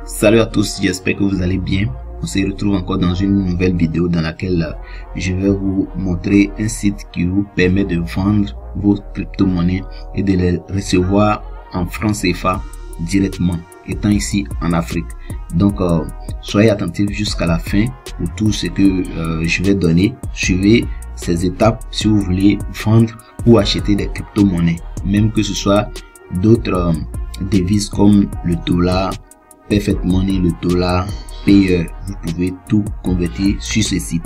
Salut à tous, j'espère que vous allez bien. On se retrouve encore dans une nouvelle vidéo dans laquelle je vais vous montrer un site qui vous permet de vendre vos crypto-monnaies et de les recevoir en francs CFA directement, étant ici en Afrique. Donc soyez attentifs jusqu'à la fin pour tout ce que je vais donner. Suivez ces étapes si vous voulez vendre ou acheter des crypto-monnaies, même que ce soit d'autres devises comme le dollar, Perfect Money, le dollar, Payer. Vous pouvez tout convertir sur ce site.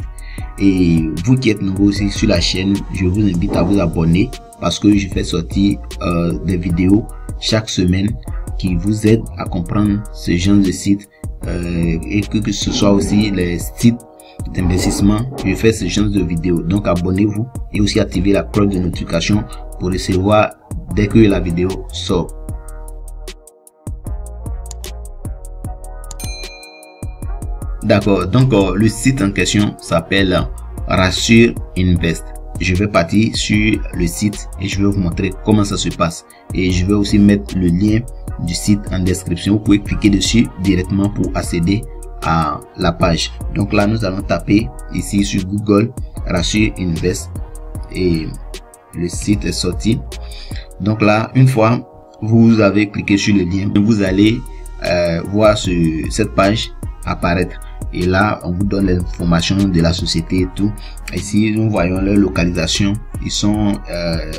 Et vous qui êtes nouveau aussi sur la chaîne, je vous invite à vous abonner parce que je fais sortir des vidéos chaque semaine qui vous aident à comprendre ce genre de site et que ce soit aussi les sites d'investissement. Je fais ce genre de vidéos, donc abonnez-vous et aussi activez la cloche de notification pour recevoir dès que la vidéo sort. D'accord, donc le site en question s'appelle Rassure Invest. Je vais partir sur le site et je vais vous montrer comment ça se passe, et je vais aussi mettre le lien du site en description. Vous pouvez cliquer dessus directement pour accéder à la page. Donc là nous allons taper ici sur Google Rassure Invest et le site est sorti. Donc là, une fois vous avez cliqué sur le lien, vous allez voir cette page apparaître, et là on vous donne l'information de la société et tout. Ici nous voyons leur localisation. Ils sont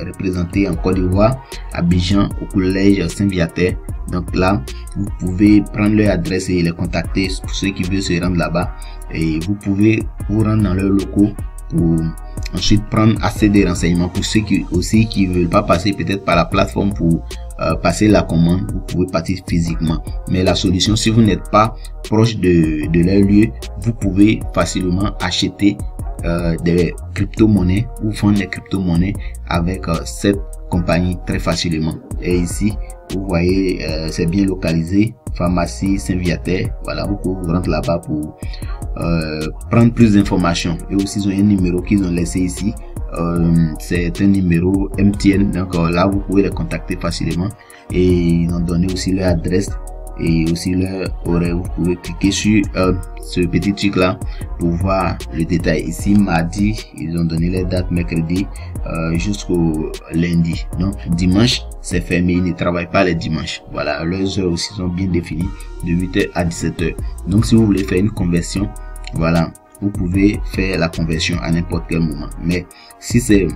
représentés en Côte d'Ivoire, Abidjan, au collège Saint-Viateur. Donc là vous pouvez prendre leur adresse et les contacter pour ceux qui veulent se rendre là-bas, et vous pouvez vous rendre dans leurs locaux pour ensuite prendre assez de renseignements. Pour ceux qui veulent pas passer peut-être par la plateforme pour passer la commande, vous pouvez partir physiquement. Mais la solution, si vous n'êtes pas proche de leur lieu, vous pouvez facilement acheter des crypto-monnaies ou vendre des crypto-monnaies avec cette compagnie très facilement. Et ici vous voyez c'est bien localisé, pharmacie Saint-Viateur. Voilà, vous pouvez vous rendre là-bas pour prendre plus d'informations. Et aussi ils ont un numéro qu'ils ont laissé ici. C'est un numéro MTN, donc là vous pouvez les contacter facilement, et ils ont donné aussi leur adresse et aussi leur horaire. Vous pouvez cliquer sur ce petit truc là pour voir le détail. Ici mardi, ils ont donné les dates mercredi jusqu'au lundi. Donc dimanche c'est fermé, ils ne travaillent pas les dimanches. Voilà, leurs heures aussi sont bien définies, de 8h à 17h. Donc si vous voulez faire une conversion, voilà, vous pouvez faire la conversion à n'importe quel moment. Mais si c'est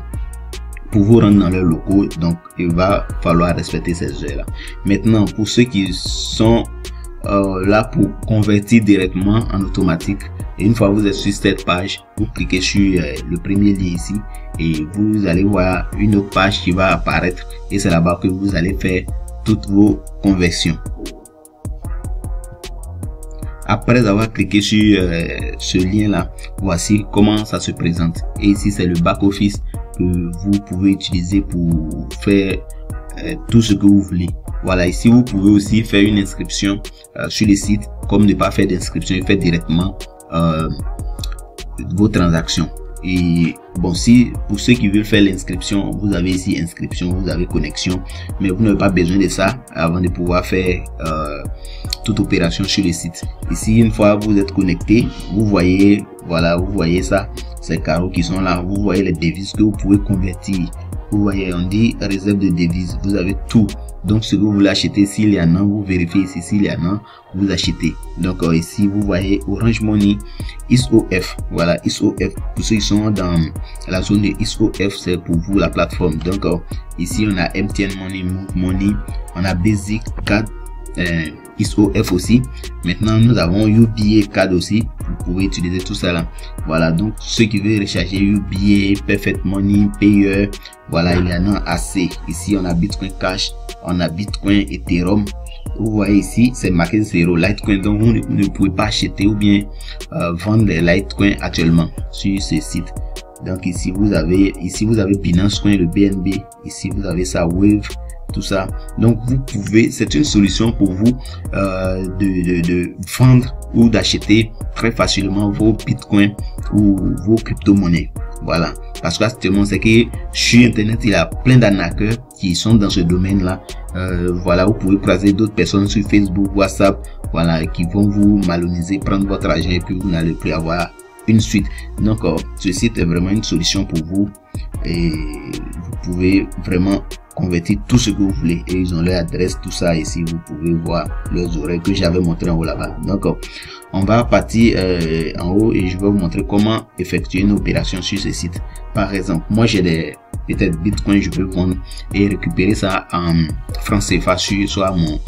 pour vous rendre dans leurs locaux, donc il va falloir respecter ces heures là. Maintenant, pour ceux qui sont là pour convertir directement en automatique, et une fois vous êtes sur cette page, vous cliquez sur le premier lien ici et vous allez voir une autre page qui va apparaître, et c'est là-bas que vous allez faire toutes vos conversions. Après avoir cliqué sur ce lien là, voici comment ça se présente. Et ici c'est le back office que vous pouvez utiliser pour faire tout ce que vous voulez. Voilà, ici vous pouvez aussi faire une inscription sur le site, comme ne pas faire d'inscription et faire directement vos transactions. Et bon, si pour ceux qui veulent faire l'inscription, vous avez ici inscription, vous avez connexion, mais vous n'avez pas besoin de ça avant de pouvoir faire toute opération sur le site. Ici, une fois vous êtes connecté, vous voyez, voilà, vous voyez ça, ces carreaux qui sont là, vous voyez les devises que vous pouvez convertir. Vous voyez, on dit réserve de devises, vous avez tout. Donc ce que vous voulez acheter, s'il y en a, vous vérifiez ici, s'il y en a, vous achetez. Donc ici vous voyez Orange Money, ISOF. Voilà, ISOF, pour ceux qui sont dans la zone de ISOF, c'est pour vous la plateforme. Donc ici on a MTN Money, Move Money, on a Basic Card, ISOF aussi. Maintenant nous avons UBA Card aussi, vous pouvez utiliser tout ça là. Voilà, donc ceux qui veulent recharger UBA, Perfect Money, Payer, voilà, il y en a assez. Ici on a Bitcoin Cash, on a Bitcoin, Ethereum. Vous voyez ici c'est marqué 0 Litecoin, donc vous ne pouvez pas acheter ou bien vendre les Litecoin actuellement sur ce site. Donc ici vous avez Binance Coin, le BNB, ici vous avez ça, Wave, tout ça. Donc vous pouvez, c'est une solution pour vous de vendre ou d'acheter très facilement vos bitcoins ou vos crypto-monnaies. Voilà, parce qu'actuellement c'est que sur internet il y a plein d'arnaqueurs qui sont dans ce domaine là. Voilà, vous pouvez croiser d'autres personnes sur Facebook, WhatsApp, voilà, qui vont vous malhoniser, prendre votre argent et puis vous n'allez plus avoir une suite. Donc ce site est vraiment une solution pour vous et vous pouvez vraiment convertir tout ce que vous voulez, et ils ont leur adresse, tout ça ici. Vous pouvez voir leurs horaires que j'avais montré en haut là-bas. Donc on va partir en haut et je vais vous montrer comment effectuer une opération sur ce site. Par exemple, moi j'ai des peut-être bitcoin, je peux vendre et récupérer ça en francs CFA sur soit mon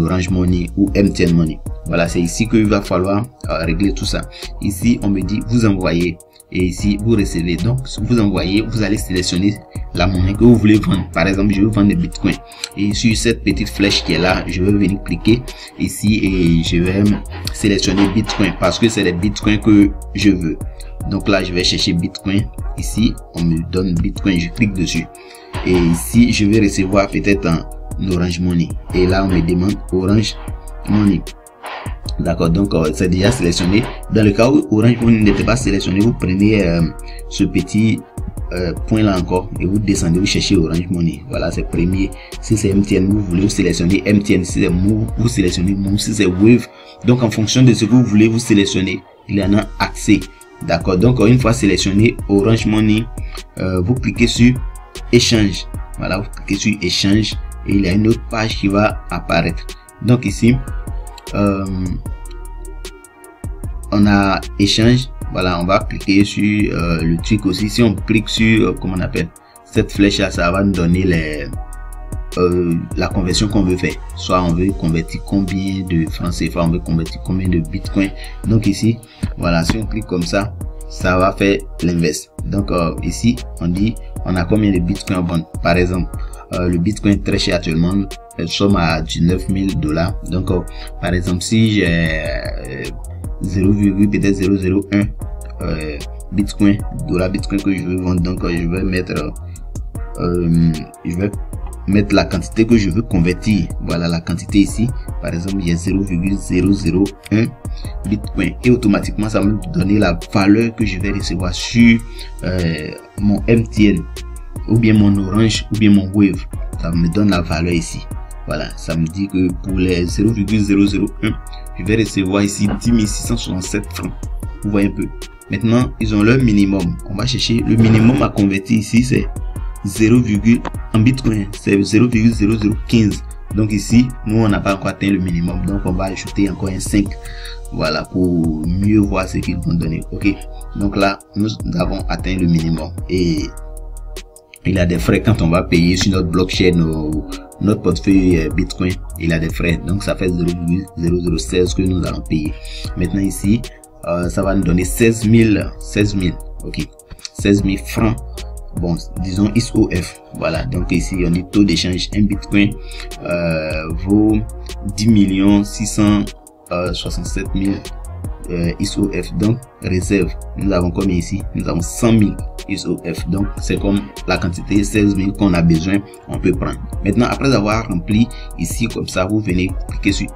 Orange Money ou MTN Money. Voilà, c'est ici qu'il va falloir régler tout ça. Ici on me dit vous envoyez, et ici vous recevez. Donc vous envoyez, vous allez sélectionner la monnaie que vous voulez vendre. Par exemple, je veux vendre des bitcoins, et sur cette petite flèche qui est là, je vais venir cliquer ici et je vais sélectionner bitcoin parce que c'est les bitcoins que je veux. Donc là je vais chercher bitcoin. Ici on me donne bitcoin, je clique dessus et ici je vais recevoir peut-être un Orange Money, et là on me demande Orange Money. D'accord, donc c'est déjà sélectionné. Dans le cas où Orange Money n'était pas sélectionné, vous prenez ce petit point là encore et vous descendez, vous cherchez Orange Money. Voilà, c'est premier. Si c'est MTN, vous voulez, vous sélectionnez MTN. Si c'est Move, vous sélectionnez Move. Si c'est Wave, donc en fonction de ce que vous voulez, vous sélectionnez. Il y en a accès. D'accord, donc une fois sélectionné Orange Money, vous cliquez sur échange. Voilà, vous cliquez sur échange et il y a une autre page qui va apparaître. Donc ici on a échange. Voilà, on va cliquer sur le truc aussi. Si on clique sur comment on appelle cette flèche là, ça va nous donner les la conversion qu'on veut faire. Soit on veut convertir combien de francs CFA, on veut convertir combien de bitcoin. Donc ici voilà, si on clique comme ça, ça va faire l'inverse. Donc ici on dit on a combien de bitcoin à vendre. Par exemple, le bitcoin est très cher actuellement, nous sommes à 19 000 $. Donc par exemple, si j'ai 0,001 bitcoin que je veux vendre, donc je vais mettre la quantité que je veux convertir. Voilà la quantité ici. Par exemple, il y a 0,001 bitcoin et automatiquement ça va me donner la valeur que je vais recevoir sur mon MTN ou bien mon Orange ou bien mon Wave. Ça me donne la valeur ici. Voilà, ça me dit que pour les 0,001 je vais recevoir ici 10 667 francs. Vous voyez un peu. Maintenant ils ont leur minimum. On va chercher le minimum à convertir ici, c'est 0, en bitcoin c'est 0,0015. Donc ici nous on n'a pas encore atteint le minimum, donc on va ajouter encore un 5. Voilà, pour mieux voir ce qu'ils vont donner. Ok, donc là nous avons atteint le minimum et il a des frais quand on va payer sur notre blockchain notre portefeuille bitcoin. Il a des frais, donc ça fait 0,0016 que nous allons payer. Maintenant ici ça va nous donner 16 000 ok, 16 000 francs. Bon, disons ISOF. Voilà, donc ici on dit taux d'échange. Un bitcoin vaut 10 667 000 ISOF. Donc réserve, nous avons combien ici? Nous avons 100 000 ISOF. Donc c'est comme la quantité 16 000 qu'on a besoin, on peut prendre. Maintenant, après avoir rempli ici comme ça, vous venez cliquer sur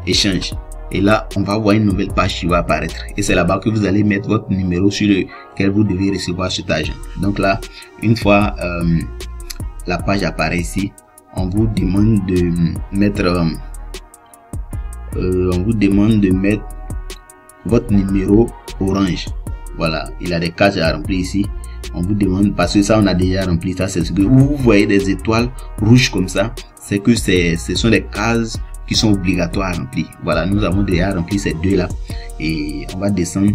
échange. Et là, on va voir une nouvelle page qui va apparaître. Et c'est là-bas que vous allez mettre votre numéro sur lequel vous devez recevoir cet argent. Donc là, une fois la page apparaît ici, on vous demande de mettre votre numéro Orange. Voilà, il a des cases à remplir ici. On vous demande, parce que ça on a déjà rempli, ça c'est ce que vous voyez des étoiles rouges comme ça, c'est que ce sont des cases qui sont obligatoires à remplir. Voilà, nous avons déjà rempli ces deux là et on va descendre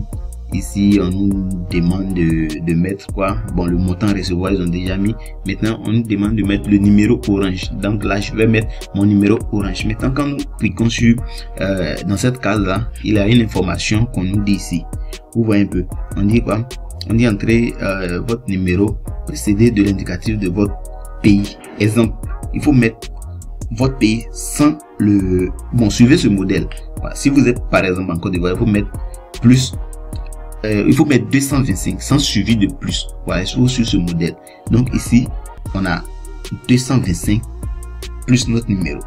ici. On nous demande de mettre quoi? Bon, le montant à recevoir ils ont déjà mis. Maintenant on nous demande de mettre le numéro Orange. Donc là je vais mettre mon numéro Orange. Maintenant quand nous cliquons sur dans cette case là, il y a une information qu'on nous dit ici. Vous voyez un peu, on dit quoi? On dit entrer votre numéro précédé de l'indicatif de votre pays. Exemple, il faut mettre votre pays sans le... Bon, suivez ce modèle. Voilà. Si vous êtes par exemple en Côte d'Ivoire, il faut mettre plus, il faut mettre 225 sans suivi de plus. Voilà, sur ce modèle. Donc ici on a 225 plus notre numéro.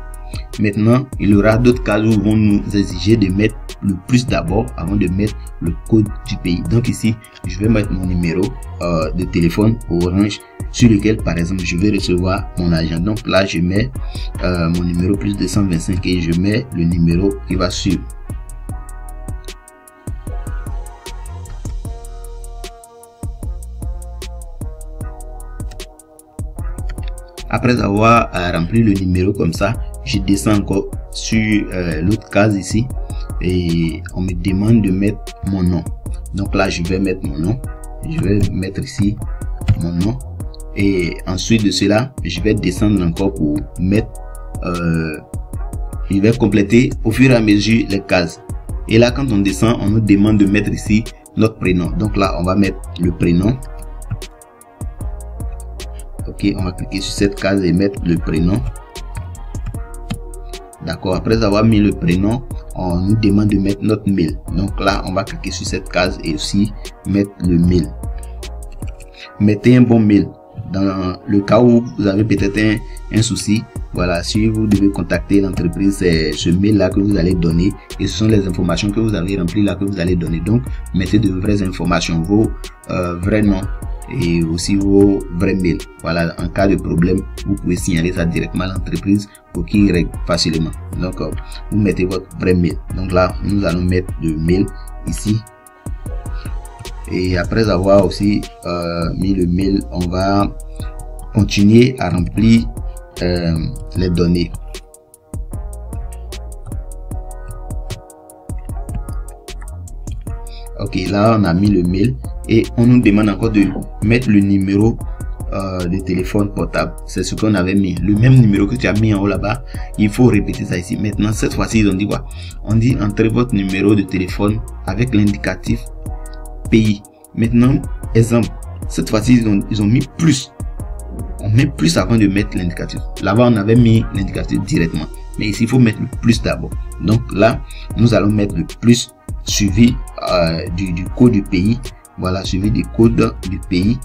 Maintenant il y aura d'autres cas où ils vont nous exiger de mettre le plus d'abord avant de mettre le code du pays. Donc ici, je vais mettre mon numéro de téléphone Orange sur lequel par exemple je vais recevoir mon argent. Donc là je mets mon numéro plus 225 et je mets le numéro qui va suivre. Après avoir rempli le numéro comme ça, je descends encore sur l'autre case ici et on me demande de mettre mon nom. Donc là je vais mettre mon nom, je vais mettre ici mon nom et ensuite de cela je vais descendre encore pour mettre je vais compléter au fur et à mesure les cases. Et là quand on descend, on nous demande de mettre ici notre prénom. Donc là on va mettre le prénom. Ok, on va cliquer sur cette case et mettre le prénom. D'accord, après avoir mis le prénom, on nous demande de mettre notre mail. Donc là, on va cliquer sur cette case et aussi mettre le mail. Mettez un bon mail. Dans le cas où vous avez peut-être un souci, voilà, si vous devez contacter l'entreprise, c'est ce mail là que vous allez donner et ce sont les informations que vous avez remplies là que vous allez donner. Donc, mettez de vraies informations, vos vrais noms et aussi vos vrais mails. Voilà, en cas de problème, vous pouvez signaler ça directement à l'entreprise pour qu'il règle facilement. Donc, vous mettez votre vrai mail. Donc là, nous allons mettre le mail ici. Et après avoir aussi mis le mail, on va continuer à remplir les données. Ok, là on a mis le mail et on nous demande encore de mettre le numéro de téléphone portable. C'est ce qu'on avait mis, le même numéro que tu as mis en haut là-bas. Il faut répéter ça ici. Maintenant cette fois-ci on dit quoi? On dit entrez votre numéro de téléphone avec l'indicatif pays. Maintenant exemple, cette fois-ci ils ont mis plus. On met plus avant de mettre l'indicatif. Là-bas on avait mis l'indicatif directement, mais ici il faut mettre le plus d'abord. Donc là nous allons mettre le plus suivi du code du pays. Voilà, suivi du code du pays.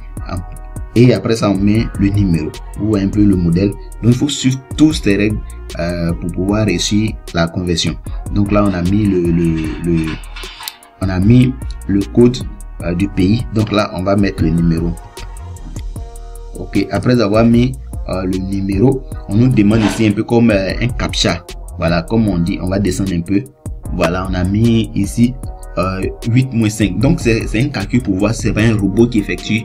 Et après ça on met le numéro ou un peu le modèle. Donc il faut suivre toutes ces règles pour pouvoir réussir la conversion. Donc là on a mis le code du pays. Donc là on va mettre le numéro. Ok, après avoir mis le numéro, on nous demande ici un peu comme un captcha. Voilà, comme on dit, on va descendre un peu. Voilà, on a mis ici 8-5. Donc c'est un calcul pour voir, c'est pas un robot qui effectue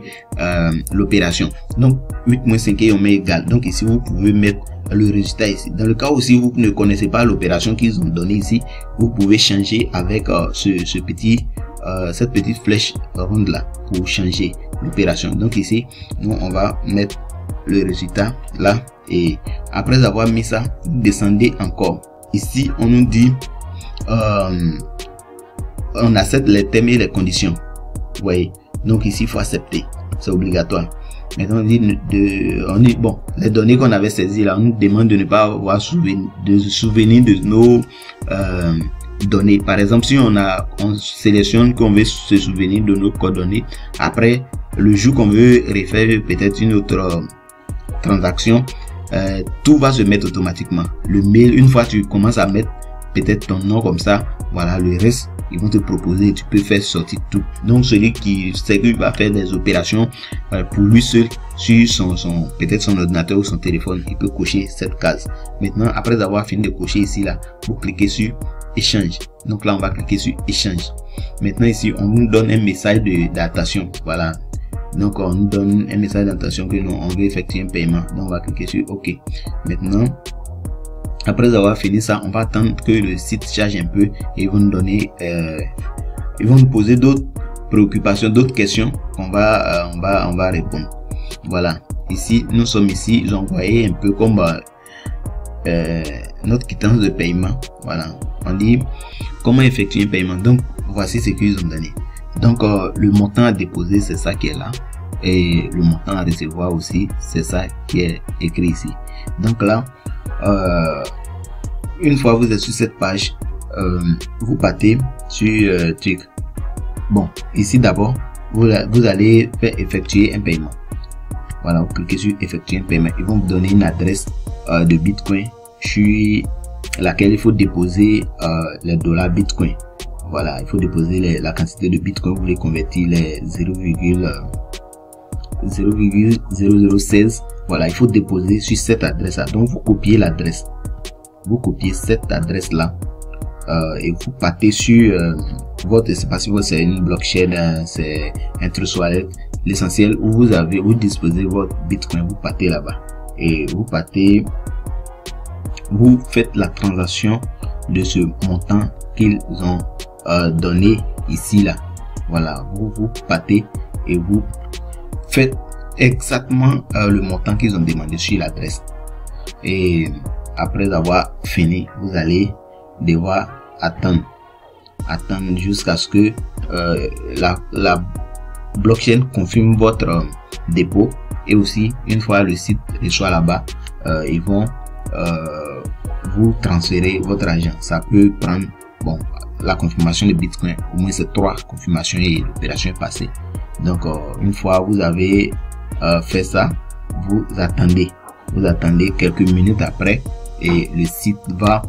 l'opération. Donc 8-5 et on met égal. Donc ici vous pouvez mettre le résultat ici. Dans le cas où si vous ne connaissez pas l'opération qu'ils ont donné ici, vous pouvez changer avec cette petite flèche ronde là pour changer l'opération. Donc ici nous on va mettre le résultat là et après avoir mis ça, vous descendez encore. Ici on nous dit on accepte les thèmes et les conditions. Vous voyez, donc ici il faut accepter, c'est obligatoire. Maintenant on dit bon, les données qu'on avait saisies là, on nous demande de ne pas avoir souvenir de nos données. Par exemple, si on sélectionne qu'on veut se souvenir de nos coordonnées, après le jour qu'on veut refaire peut-être une autre transaction, tout va se mettre automatiquement. Le mail, une fois tu commences à mettre peut-être ton nom comme ça, voilà, le reste ils vont te proposer, tu peux faire sortir tout. Donc celui qui sait qu'il va faire des opérations pour lui seul sur peut-être son ordinateur ou son téléphone, il peut cocher cette case. Maintenant après avoir fini de cocher ici là, vous cliquez sur échange. Donc là on va cliquer sur échange. Maintenant ici on nous donne un message d'adaptation. Voilà, donc on nous donne un message d'adaptation que nous on veut effectuer un paiement. Donc on va cliquer sur OK. Maintenant après avoir fini ça, on va attendre que le site charge un peu et ils vont nous donner ils vont nous poser d'autres préoccupations, d'autres questions qu'on va on va répondre. Voilà, ici nous sommes ici, ils ont envoyé un peu comme notre quittance de paiement. Voilà, on dit comment effectuer un paiement. Donc voici ce qu'ils ont donné. Donc le montant à déposer, c'est ça qui est là, et le montant à recevoir aussi, c'est ça qui est écrit ici. Donc là une fois vous êtes sur cette page, vous partez sur truc. Bon, ici d'abord vous allez faire effectuer un paiement. Voilà, vous cliquez sur effectuer un paiement. Ils vont vous donner une adresse de Bitcoin sur laquelle il faut déposer les dollars Bitcoin. Voilà, il faut déposer la quantité de bitcoin. Vous voulez convertir les 0,0016. Voilà, il faut déposer sur cette adresse là. Donc vous copiez l'adresse, vous copiez cette adresse là et vous partez sur votre, c'est pas si c'est une blockchain, c'est un trust wallet, l'essentiel où vous disposez votre bitcoin, vous partez là-bas et vous partez, vous faites la transaction de ce montant qu'ils ont donné ici là. Voilà, vous partez et vous faites exactement le montant qu'ils ont demandé sur l'adresse. Et après avoir fini, vous allez devoir attendre jusqu'à ce que la blockchain confirme votre dépôt. Et aussi, une fois le site reçoit là-bas, ils vont vous transférer votre argent. Ça peut prendre, bon, la confirmation de Bitcoin, au moins c'est 3 confirmations et l'opération est passée. Donc une fois vous avez fait ça, vous attendez quelques minutes après et le site va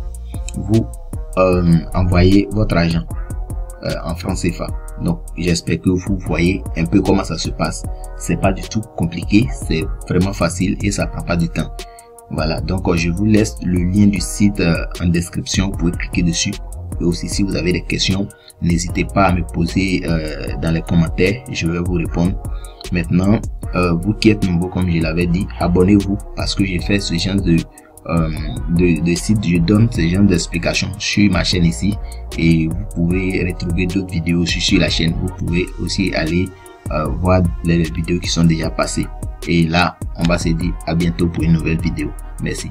vous envoyer votre argent en francs CFA. Donc j'espère que vous voyez un peu comment ça se passe. C'est pas du tout compliqué, c'est vraiment facile et ça prend pas du temps. Voilà, donc je vous laisse le lien du site en description, vous pouvez cliquer dessus. Et aussi, si vous avez des questions, n'hésitez pas à me poser dans les commentaires, je vais vous répondre. Maintenant, vous qui êtes nouveau, comme je l'avais dit, abonnez-vous parce que j'ai fait ce genre de site, je donne ce genre d'explications sur ma chaîne ici et vous pouvez retrouver d'autres vidéos sur la chaîne. Vous pouvez aussi aller voir les vidéos qui sont déjà passées. Et là, on va se dire à bientôt pour une nouvelle vidéo. Merci.